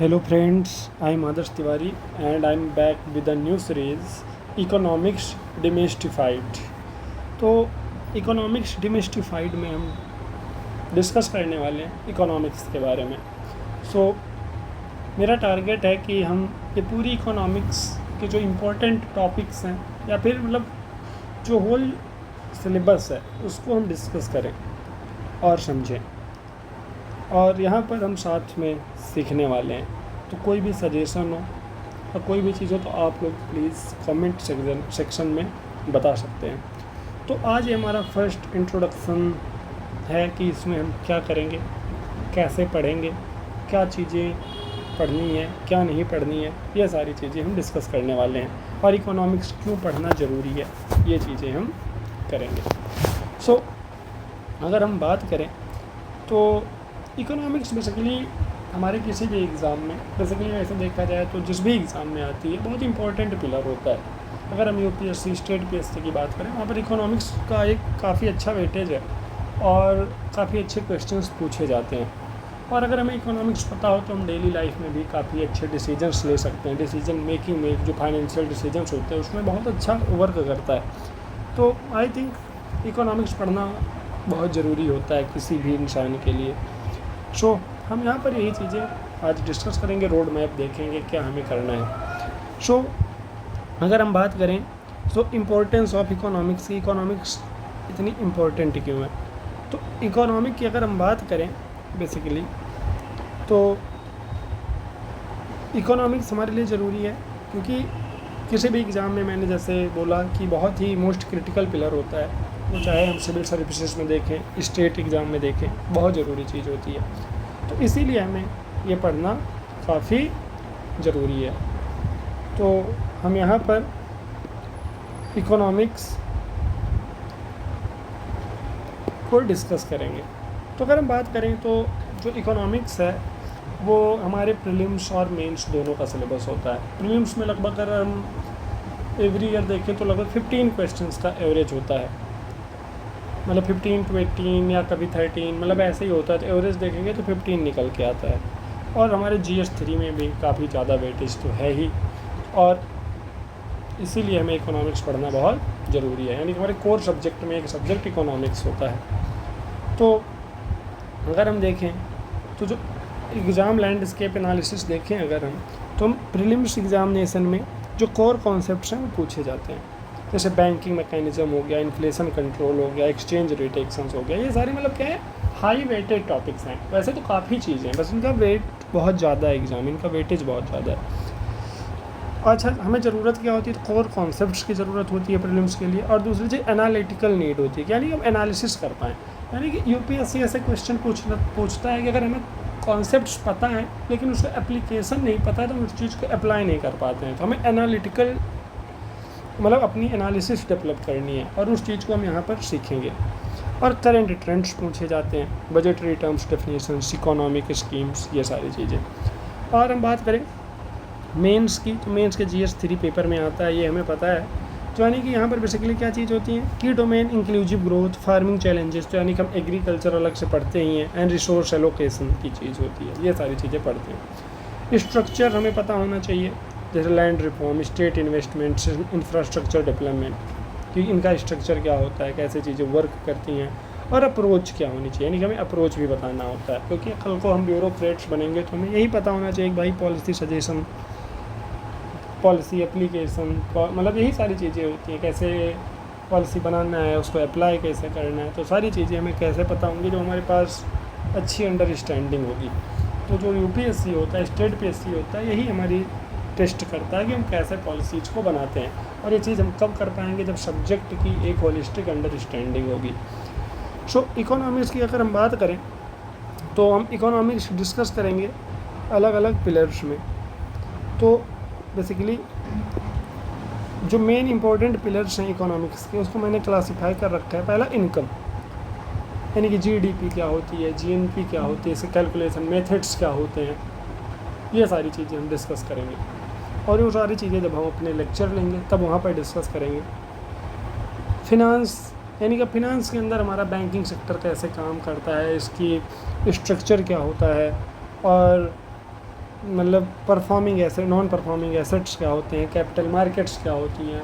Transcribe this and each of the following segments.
Hello friends, I am Adarsh Tiwari and I am back with a new series Economics Demystified। तो economics डिमिस्टिफाइड में हम discuss करने वाले हैं इकोनॉमिक्स के बारे में। मेरा टारगेट है कि हम ये पूरी इकोनॉमिक्स के जो इम्पोर्टेंट टॉपिक्स हैं या फिर मतलब जो होल सिलेबस है उसको हम डिस्कस करें और समझें, और यहाँ पर हम साथ में सीखने वाले हैं। तो कोई भी सजेशन हो और कोई भी चीज़ हो तो आप लोग प्लीज़ कमेंट सेक्शन में बता सकते हैं। तो आज ये हमारा फर्स्ट इंट्रोडक्शन है कि इसमें हम क्या करेंगे, कैसे पढ़ेंगे, क्या चीज़ें पढ़नी है, क्या नहीं पढ़नी है, ये सारी चीज़ें हम डिस्कस करने वाले हैं। और इकोनॉमिक्स क्यों पढ़ना ज़रूरी है, ये चीज़ें हम करेंगे। अगर हम बात करें तो इकोनॉमिक्स बेसिकली हमारे किसी भी एग्ज़ाम में बेसिकली ऐसे देखा जाए तो जिस भी एग्ज़ाम में आती है बहुत इंपॉर्टेंट पिलर होता है। अगर हम यूपीएससी स्टेट पीएससी की बात करें वहाँ पर इकोनॉमिक्स का एक काफ़ी अच्छा वेटेज है और काफ़ी अच्छे क्वेश्चंस पूछे जाते हैं। और अगर हमें इकोनॉमिक्स पता हो तो हम डेली लाइफ में भी काफ़ी अच्छे डिसीजंस ले सकते हैं। डिसीजन मेकिंग में जो फाइनेंशियल डिसीजंस होते हैं उसमें बहुत अच्छा वर्क करता है। तो आई थिंक इकोनॉमिक्स पढ़ना बहुत ज़रूरी होता है किसी भी इंसान के लिए। हम यहाँ पर यही चीज़ें आज डिस्कस करेंगे, रोड मैप देखेंगे क्या हमें करना है। अगर हम बात करें तो इम्पोर्टेंस ऑफ इकोनॉमिक्स की, इकोनॉमिक्स इतनी इम्पोर्टेंट क्यों है। तो इकोनॉमिक की अगर हम बात करें बेसिकली तो इकोनॉमिक्स हमारे लिए ज़रूरी है क्योंकि किसी भी एग्ज़ाम में मैंने जैसे बोला कि बहुत ही मोस्ट क्रिटिकल पिलर होता है, वो चाहे हम सिविल सर्विसेज में देखें, स्टेट एग्ज़ाम में देखें, बहुत ज़रूरी चीज़ होती है। तो इसीलिए हमें ये पढ़ना काफ़ी ज़रूरी है। तो हम यहाँ पर इकोनॉमिक्स को डिस्कस करेंगे। तो अगर हम बात करें तो जो इकोनॉमिक्स है वो हमारे प्रीलिम्स और मेंस दोनों का सिलेबस होता है। प्रीलिम्स में लगभग अगर हम एवरी ईयर देखें तो लगभग 15 क्वेश्चंस का एवरेज होता है, मतलब 15 to 18 या कभी 13, मतलब ऐसे ही होता है। तो एवरेज देखेंगे तो 15 निकल के आता है। और हमारे GS3 में भी काफ़ी ज़्यादा वेटेज तो है ही, और इसीलिए हमें इकोनॉमिक्स पढ़ना बहुत ज़रूरी है। यानी कि हमारे कोर सब्जेक्ट में एक सब्जेक्ट इकोनॉमिक्स होता है। तो अगर हम देखें तो जो एग्ज़ाम लैंडस्केप एनालिसिस देखें अगर हम, तो हम प्रीलिम्स एग्जामिनेशन में जो कोर कॉन्सेप्ट्स हैं वो पूछे जाते हैं। जैसे बैंकिंग मैकेनिज़्म हो गया, इन्फ्लेशन कंट्रोल हो गया, एक्सचेंज रेट एक्शंस हो गया, ये सारे मतलब क्या है हाई वेटेड टॉपिक्स हैं। वैसे तो काफ़ी चीज़ें हैं, बस इनका वेट बहुत ज़्यादा है, एग्ज़ाम इनका वेटेज बहुत ज़्यादा है। अच्छा, हमें ज़रूरत क्या होती है, तो कोर कॉन्सेप्ट्स की ज़रूरत होती है प्रीलिम्स के लिए। और दूसरी चीज़ एनालिटिकल नीड होती है, यानी हम एनालिसिस कर पाएँ। यानी कि यूपीएससी ऐसे क्वेश्चन पूछता है कि अगर हमें कॉन्सेप्ट्स पता है लेकिन उसका एप्लीकेशन नहीं पता है तो हम उस चीज़ को अप्लाई नहीं कर पाते हैं। तो हमें एनालिटिकल मतलब अपनी एनालिसिस डेवलप करनी है और उस चीज़ को हम यहाँ पर सीखेंगे। और करंट ट्रेंड्स पूछे जाते हैं, budgetary terms, definitions, economic schemes, ये सारी चीज़ें। और हम बात करें मेंस की, तो मेंस के GS3 पेपर में आता है, ये हमें पता है। तो यानी कि यहाँ पर बेसिकली क्या चीज़ होती है, की domain, inclusive growth, farming challenges, तो यानी कि हम एग्रीकल्चर अलग से पढ़ते ही हैं, एंड रिसोर्स एलोकेशन की चीज़ होती है, ये सारी चीज़ें पढ़ते हैं। स्ट्रक्चर हमें पता होना चाहिए, जैसे land reform, state investments, infrastructure development, कि इनका स्ट्रक्चर क्या होता है, कैसे चीज़ें वर्क करती हैं, और अप्रोच क्या होनी चाहिए, यानी कि हमें अप्रोच भी बताना होता है। क्योंकि कल को हम ब्यूरोक्रेट्स बनेंगे तो हमें यही पता होना चाहिए कि भाई पॉलिसी सजेशन, पॉलिसी एप्लीकेशन, मतलब यही सारी चीज़ें होती हैं, कैसे पॉलिसी बनाना है, उसको अप्लाई कैसे करना है। तो सारी चीज़ें हमें कैसे पता होंगी, जो हमारे पास अच्छी अंडरस्टैंडिंग होगी। तो जो यूपीएससी होता है, स्टेट पीएससी होता है, यही हमारी टेस्ट करता है कि हम कैसे पॉलिसीज़ को बनाते हैं। और ये चीज़ हम कब कर पाएंगे, जब सब्जेक्ट की एक होलिस्टिक अंडरस्टैंडिंग होगी। इकोनॉमिक्स की अगर हम बात करें तो हम इकोनॉमिक्स डिस्कस करेंगे अलग अलग पिलर्स में। तो बेसिकली जो मेन इंपॉर्टेंट पिलर्स हैं इकोनॉमिक्स के, उसको मैंने क्लासीफाई कर रखा है। पहला इनकम, यानी कि GDP क्या होती है, GNP क्या होती है, इसके कैलकुलेशन मेथड्स क्या होते हैं, ये सारी चीज़ें हम डिस्कस करेंगे। और वो सारी चीज़ें जब हम अपने लेक्चर लेंगे तब वहाँ पर डिस्कस करेंगे। फिनांस, यानी कि फिनांस के अंदर हमारा बैंकिंग सेक्टर कैसे काम करता है, इसकी स्ट्रक्चर क्या होता है, और मतलब performing asset, non performing assets क्या होते हैं, कैपिटल मार्केट्स क्या होती हैं,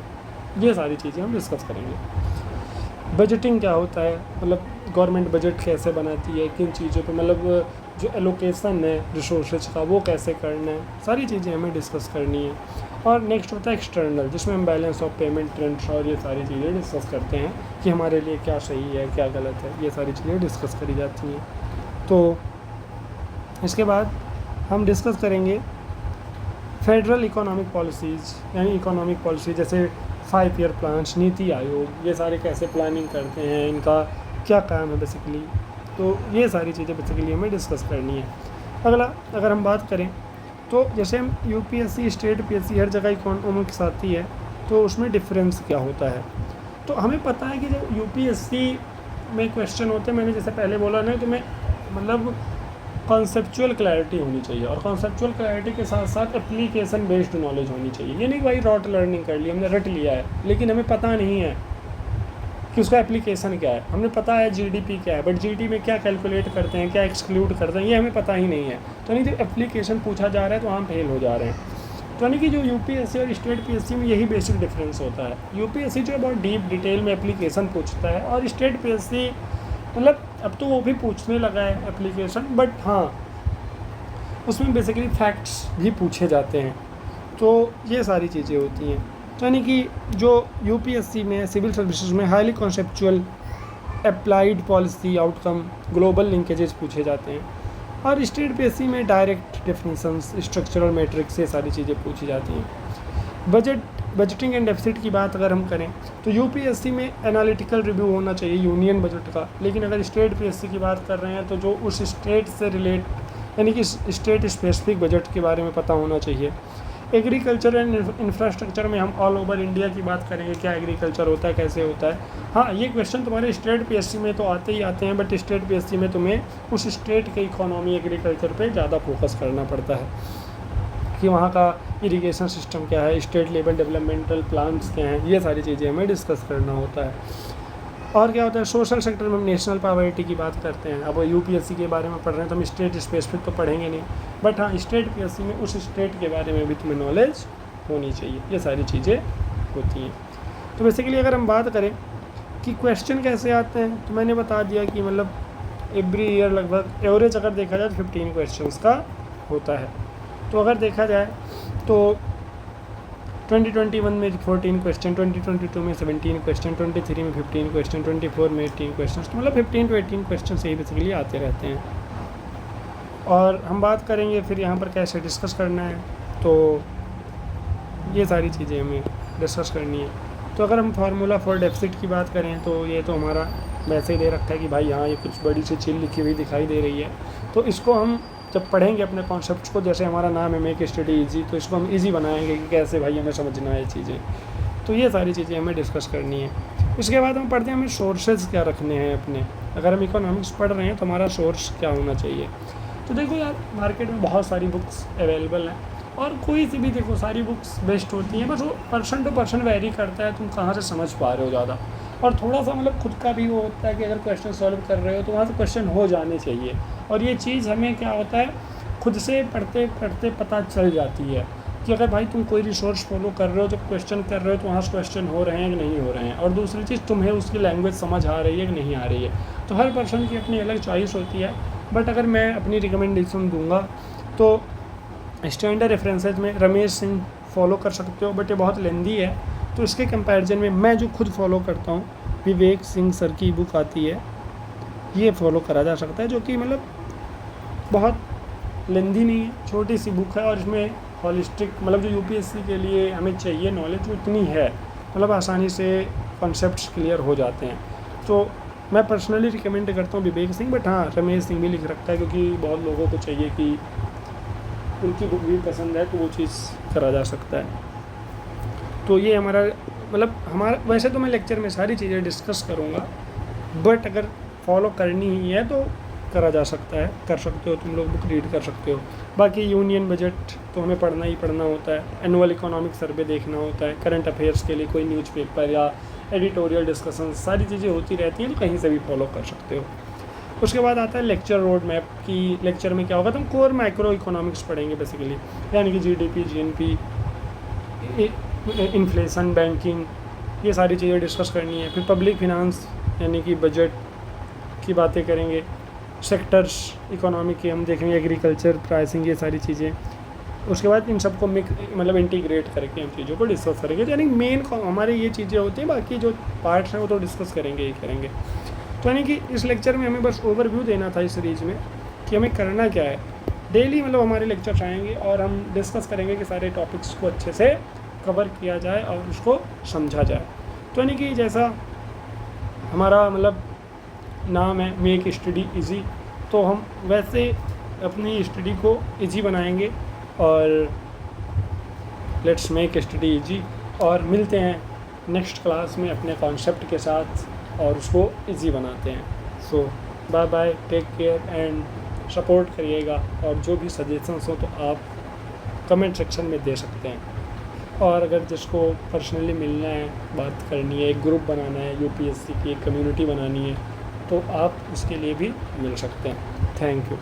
ये सारी चीज़ें हम डिस्कस करेंगे। बजटिंग क्या होता है, मतलब गवर्नमेंट बजट कैसे बनाती है, किन चीज़ों पे, मतलब जो एलोकेशन है रिसोर्सेज का वो कैसे करना है, सारी चीज़ें हमें डिस्कस करनी है। और नेक्स्ट होता है एक्सटर्नल, जिसमें हम बैलेंस ऑफ पेमेंट, ट्रेंड्स और ये सारी चीज़ें डिस्कस करते हैं कि हमारे लिए क्या सही है क्या गलत है, ये सारी चीज़ें डिस्कस करी जाती हैं। तो इसके बाद हम डिस्कस करेंगे फेडरल इकोनॉमिक पॉलिसीज़, यानी इकोनॉमिक पॉलिसी जैसे 5 ईयर प्लान्स, नीति आयोग, ये सारे कैसे प्लानिंग करते हैं, इनका क्या काम है बेसिकली। तो ये सारी चीज़ें बेसिकली हमें डिस्कस करनी है। अगला अगर हम बात करें तो जैसे हम यूपीएससी, स्टेट पीएससी, हर जगह इकोनॉमिक्स आती है, तो उसमें डिफरेंस क्या होता है। तो हमें पता है कि जब यूपीएससी में क्वेश्चन होते हैं, मैंने जैसे पहले बोला ना, तो मैं मतलब कॉन्सेप्चुअल क्लैरिटी होनी चाहिए, और कॉन्सेप्चुअल क्लैरिटी के साथ साथ एप्लीकेशन बेस्ड नॉलेज होनी चाहिए। ये नहीं कि भाई रॉट लर्निंग कर ली, हमने रट लिया है, लेकिन हमें पता नहीं है कि उसका एप्लीकेशन क्या है। हमें पता है जीडीपी क्या है, बट जीडीपी में क्या कैलकुलेट करते हैं, क्या एक्सक्लूड करते हैं, ये हमें पता ही नहीं है। तो नहीं, जो एप्लीकेशन पूछा जा रहा है तो हम फेल हो जा रहे हैं। तो यानी कि जो यूपीएससी और स्टेट पीएससी में यही बेसिक डिफरेंस होता है। यूपीएससी जो है बहुत डीप डिटेल में एप्लीकेशन पूछता है, और स्टेट पीएससी मतलब अब तो वो भी पूछने लगा है एप्लीकेशन, बट हाँ उसमें बेसिकली फैक्ट्स भी पूछे जाते हैं। तो ये सारी चीज़ें होती हैं। तो यानी कि जो यूपीएससी में, सिविल सर्विसेज में highly conceptual, applied policy outcome, global linkages पूछे जाते हैं, और स्टेट पीएससी में डायरेक्ट डेफिनेशंस, स्ट्रक्चरल मैट्रिक्स, ये सारी चीज़ें पूछी जाती हैं। बजटिंग एंड डेफिसिट की बात अगर हम करें तो यूपीएससी में एनालिटिकल रिव्यू होना चाहिए यूनियन बजट का, लेकिन अगर स्टेट पीएससी की बात कर रहे हैं तो जो उस स्टेट से रिलेट, यानी कि स्टेट स्पेसिफिक बजट के बारे में पता होना चाहिए। एग्रीकल्चर एंड इंफ्रास्ट्रक्चर में हम ऑल ओवर इंडिया की बात करेंगे, क्या एग्रीकल्चर होता है, कैसे होता है। हाँ, ये क्वेश्चन तुम्हारे स्टेट पीएससी में तो आते ही आते हैं, बट स्टेट पीएससी में तुम्हें उस स्टेट के इकोनॉमी, एग्रीकल्चर पे ज़्यादा फोकस करना पड़ता है कि वहाँ का इरिगेशन सिस्टम क्या है, स्टेट लेवल डेवलपमेंटल प्लान्स क्या हैं, ये सारी चीज़ें हमें डिस्कस करना होता है। और क्या होता है, सोशल सेक्टर में हम नेशनल पॉवर्टी की बात करते हैं। अब यूपीएससी के बारे में पढ़ रहे हैं तो हम स्टेट स्पेसिफिक तो पढ़ेंगे नहीं, बट हाँ स्टेट पीएससी में उस स्टेट के बारे में भी तुम्हें नॉलेज होनी चाहिए। ये सारी चीज़ें होती हैं। तो बेसिकली अगर हम बात करें कि क्वेश्चन कैसे आते हैं, तो मैंने बता दिया कि मतलब एवरी ईयर लगभग एवरेज अगर देखा जाए तो 15 क्वेश्चन का होता है। तो अगर देखा जाए तो 2021 में 14 क्वेश्चन, 2022 में 17 क्वेश्चन, 23 में 15 क्वेश्चन, 24 में 18 क्वेश्चन, तो मतलब 15 to 18 क्वेश्चन से ही बेसिकली आते रहते हैं। और हम बात करेंगे फिर यहाँ पर कैसे डिस्कस करना है, तो ये सारी चीज़ें हमें डिस्कस करनी है। तो अगर हम फार्मूला फॉर डेफिसिट की बात करें तो ये तो हमारा वैसे ही दे रखा है कि भाई यहाँ ये कुछ बड़ी सी चीज़ लिखी हुई दिखाई दे रही है, तो इसको हम जब पढ़ेंगे अपने कॉन्सेप्ट्स को, जैसे हमारा नाम है मेक स्टडी इजी, तो इसको हम इजी बनाएंगे कि कैसे भाई हमें समझना है चीज़ें। तो ये सारी चीज़ें हमें डिस्कस करनी है। इसके बाद हम पढ़ते हैं हमें सोर्सेज क्या रखने हैं अपने। अगर हम इकोनॉमिक्स पढ़ रहे हैं तो हमारा सोर्स क्या होना चाहिए। तो देखो यार, मार्केट में बहुत सारी बुक्स अवेलेबल हैं, और कोई सी भी देखो सारी बुक्स बेस्ट होती हैं, बस वो पर्सन टू पर्सन वेरी करता है तुम कहाँ से समझ पा रहे हो ज़्यादा। और थोड़ा सा मतलब खुद का भी वो होता है कि अगर क्वेश्चन सॉल्व कर रहे हो तो वहाँ से क्वेश्चन हो जाने चाहिए। और ये चीज़ हमें क्या होता है, खुद से पढ़ते पढ़ते पता चल जाती है कि अगर भाई तुम कोई रिसोर्स फॉलो कर रहे हो, जब क्वेश्चन कर रहे हो तो वहाँ से क्वेश्चन हो रहे हैं कि नहीं हो रहे हैं। और दूसरी चीज़, तुम्हें उसकी लैंग्वेज समझ आ रही है कि नहीं आ रही है। तो हर पर्सन की अपनी अलग चॉइस होती है, बट अगर मैं अपनी रिकमेंडेशन दूंगा तो स्टैंडर्ड रेफरेंसेज में रमेश सिंह फॉलो कर सकते हो, बट ये बहुत लेंदी है। तो इसके कंपैरिजन में मैं जो खुद फॉलो करता हूँ, विवेक सिंह सर की बुक आती है, ये फॉलो करा जा सकता है, जो कि मतलब बहुत लेंदी नहीं है, छोटी सी बुक है, और इसमें हॉलिस्टिक मतलब जो यूपीएससी के लिए हमें चाहिए नॉलेज उतनी है, मतलब आसानी से कॉन्सेप्ट्स क्लियर हो जाते हैं। तो मैं पर्सनली रिकमेंड करता हूँ विवेक सिंह, बट हाँ रमेश सिंह भी लिख रखता है, क्योंकि बहुत लोगों को चाहिए कि उनकी बुक भी पसंद है, तो वो चीज़ करा जा सकता है। तो ये हमारा मतलब हमारा, वैसे तो मैं लेक्चर में सारी चीज़ें डिस्कस करूँगा, बट अगर फॉलो करनी ही है तो करा जा सकता है, कर सकते हो, तुम लोग बुक रीड कर सकते हो। बाकी यूनियन बजट तो हमें पढ़ना ही पढ़ना होता है, एनुअल इकोनॉमिक सर्वे देखना होता है, करंट अफेयर्स के लिए कोई न्यूज़पेपर या एडिटोरियल डिस्कशन, सारी चीज़ें होती रहती हैं, तो कहीं से भी फॉलो कर सकते हो। उसके बाद आता है लेक्चर रोड मैप की। लेक्चर में क्या होगा, तो हम कोर माइक्रो इकोनॉमिक्स पढ़ेंगे बेसिकली, यानी कि जीडीपी, जीएनपी, इन्फ्लेशन, बैंकिंग, ये सारी चीज़ें डिस्कस करनी है। फिर पब्लिक फिनांस यानी कि बजट की बातें करेंगे। सेक्टर्स इकोनॉमी के हम देखेंगे, एग्रीकल्चर, प्राइसिंग, ये सारी चीज़ें। उसके बाद इन सबको मतलब इंटीग्रेट करके हम चीज़ों को डिस्कस करेंगे। यानी मेन हमारे ये चीज़ें होती हैं, बाकी जो पार्ट्स हैं वो तो डिस्कस करेंगे ही करेंगे। तो यानी कि इस लेक्चर में हमें बस ओवरव्यू देना था इस सीरीज़ में कि हमें करना क्या है। डेली मतलब हमारे लेक्चर्स आएंगे और हम डिस्कस करेंगे कि सारे टॉपिक्स को अच्छे से कवर किया जाए और उसको समझा जाए। तो यानी कि जैसा हमारा मतलब नाम है मेक स्टडी इजी, तो हम वैसे अपनी स्टडी को इजी बनाएंगे और लेट्स मेक स्टडी इजी। और मिलते हैं नेक्स्ट क्लास में अपने कॉन्सेप्ट के साथ और उसको इजी बनाते हैं। So bye bye, take care and support करिएगा। और जो भी सजेशंस हो तो आप कमेंट सेक्शन में दे सकते हैं। और अगर जिसको पर्सनली मिलना है, बात करनी है, एक ग्रुप बनाना है, यूपीएससी की एक कम्युनिटी बनानी है, तो आप उसके लिए भी मिल सकते हैं। Thank you.